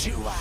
शिवा.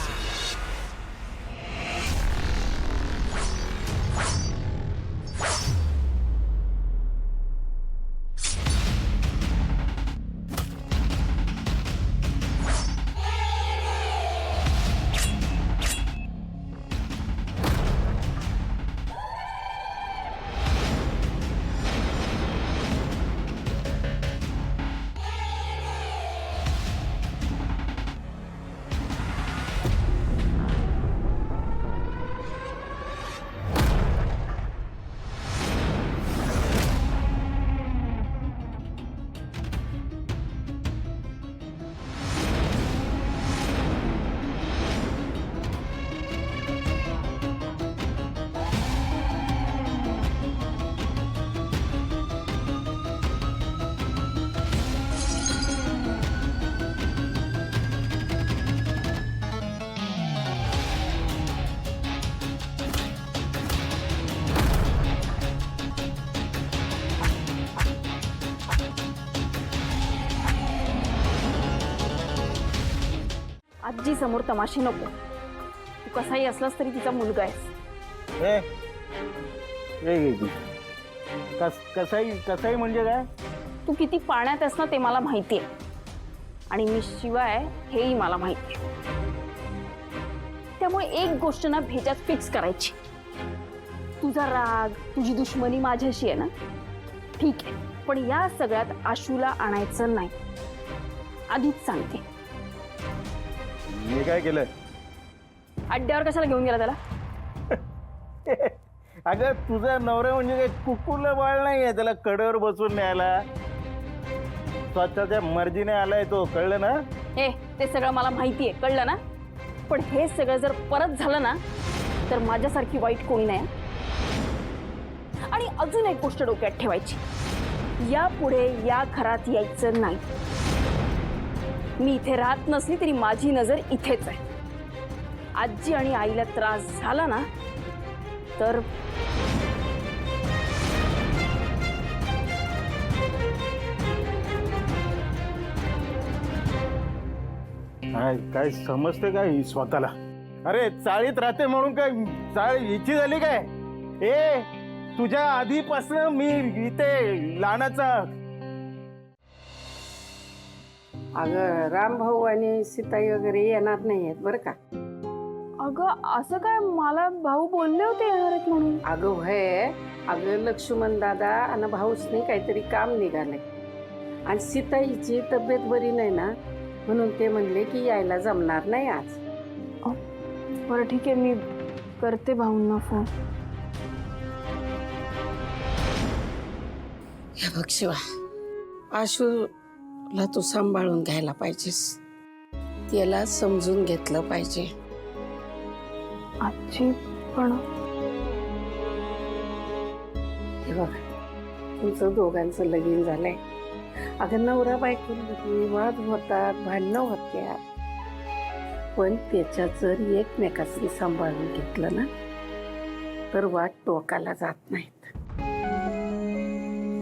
आजी समोर तमाशे नको. तू कसाही असलास तरी तिचा मुलगा आहेस. कसाई म्हणजे काय? तू किती पाण्यात आहेस ना ते मला माहिती आहे. आणि मी शिवाय हेही मला माहिती आहे. त्यामुळे एक गोष्ट ना भेजात फिक्स करायची. तुझा राग, तुझी दुश्मनी माझ्याशी आहे ना, ठीक आहे, पण या सगळ्यात आशूला आणायचं नाही. आधीच सांगते. मी काय केलंय? अड्ड्यावर कशाला घेऊन गेला त्याला? अगं तुझा नवरा म्हणजे काय कुकुरला बाळ नाहीये त्याला कडेवर बसून न्यायला. स्वतःच्या मर्जीने आलाय तो, कळलं ना? ते सगळं मला माहिती आहे, कळलं ना? पण हे सगळं जर परत झालं ना तर माझ्यासारखी वाईट कोणी नाही. आणि अजून एक गोष्ट डोक्यात ठेवायची. यापुढे या घरात यायचं नाही. मी इथे राहत नसली तरी माझी नजर इथेच आहे. आजी आणि आईला त्रास झाला ना तर काय समजते काय ही स्वतःला? अरे चाळीत राहते म्हणून काय चाळ हिची झाली काय? तुझ्या आधीपासून मी इथे लहानाचा. अगं रामभाऊ आणि सीताई वगैरे येणार नाहीयेत बरं का. अगं असं काय? मला भाऊ बोलले होते येणार आहेत म्हणून. अगं व्हय, अगं लक्ष्मण दादा आणि भाऊसनी काहीतरी काम निघालंय आणि सीताईची तब्येत बरी नाही ना, म्हणून ते म्हणले की यायला जमणार नाही आज. बरं ठीक आहे, मी करते भाऊंना फोन. हे बघ शिवा, आशूला तू सांभाळून घ्यायला पाहिजेस. त्याला समजून घेतलं पाहिजे. आजी पण हे बघ, तुमचं दोघांचं लगीन झालंय. अगं नवरा बायकोमध्ये वाद होतात, भांडणं होत्या, पण त्याच्यात जर एकमेकांनी सांभाळून घेतलं ना तर वाद टोकाला जात नाहीत.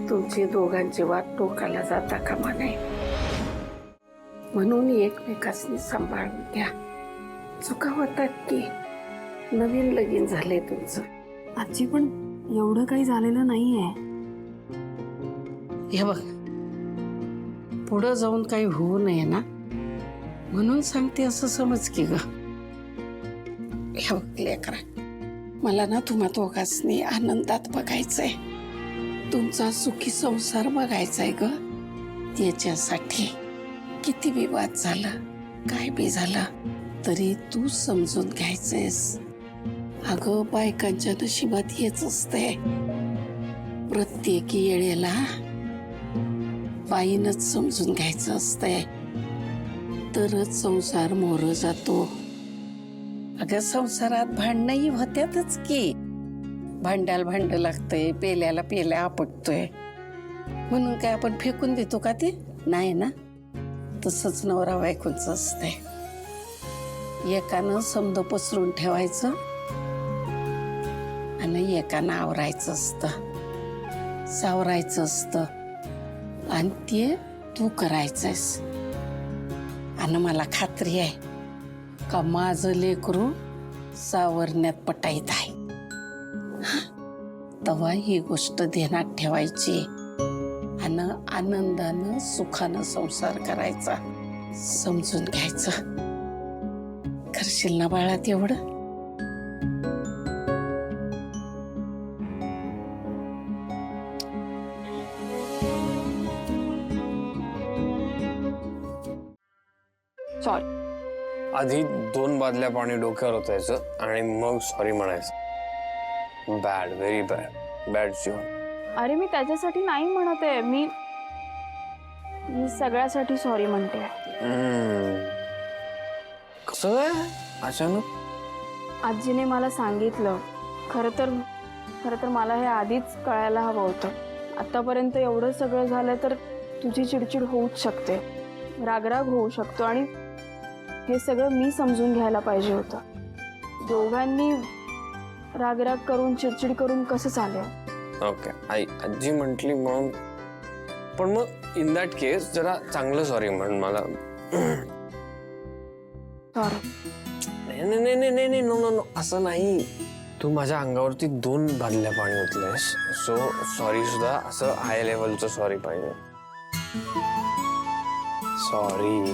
तुमचे दोघांचे वाद टोकाला जाता कामा नये, म्हणून एकमेकांनी सांभाळून घ्या. चुका होतात की, नवीन लगीन झालंय तुमचं. आजी पण एवढं काही झालेलं नाहीये. हे बघ, पुढं जाऊन काही होऊ नये ना म्हणून सांगते असं समज की ग. हे बघ लेकरा, मला ना तुम्हा दोघांनी आनंदात बघायचंय, तुमचा सुखी संसार बघायचाय ग. त्याच्यासाठी किती बी वाद झाला, काय बी झालं तरी तू समजून घ्यायचंयस. अगं बायकांच्या नशिबात हेच असते. प्रत्येक येळेला बाईनच समजून घ्यायचं असतंय, तरच संसार मोर जातो. अगं संसारात भांडणंही होत्यातच की. भांड्याला भांड लागतंय, पेल्याला पेल्या आपटतोय, म्हणून काय आपण फेकून देतो का? ते नाही ना. तसंच नवरा बायकोंचं असतंय. एकानं समद पसरून ठेवायचं आणि एकानं आवरायचं असतं, सावरायचं असतं, आणि ते तू करायचंस. आणि मला खात्री आहे का माझं लेकरू सावरण्यात पटाईत आहे. तेव्हा ही गोष्ट ध्यानात ठेवायची आणि आनंदानं सुखानं संसार करायचा, समजून घ्यायचं. करशील ना बाळा तेवढं? सॉरी. आधी 2 बादल्या पाणी डोक्यावर ओतायचं आणि मग सॉरी म्हणायचं. बॅड, व्हेरी बॅड, बॅड जीवन. अरे मी त्याच्यासाठी नाही म्हणत आहे, मी सगळ्यासाठी सॉरी म्हणते. कसं काय अचानक? आजीने मला सांगितलं. खरं तर मला हे आधीच कळायला हवं होतं. आतापर्यंत एवढं सगळं झालं तर तुझी चिडचिड होऊच शकते, रागराग होऊ शकतो, आणि हे सगळं मी समजून घ्यायला पाहिजे होतं. दोघांनी रागराग करून चिडचिड करून कसं चालेल? ओके, आई आजी म्हटली म्हणून. पण मग इन दॅट केस जरा चांगलं सॉरी म्हण मला. सॉरी. नाही नाही नाही नाही, नो नो नो, असं नाही. तू माझ्या अंगावरती 2 बादल्या पाणी ओतलंयस, सो सॉरी सुद्धा असं हाय लेवलचं सॉरी पाहिजे. सॉरी.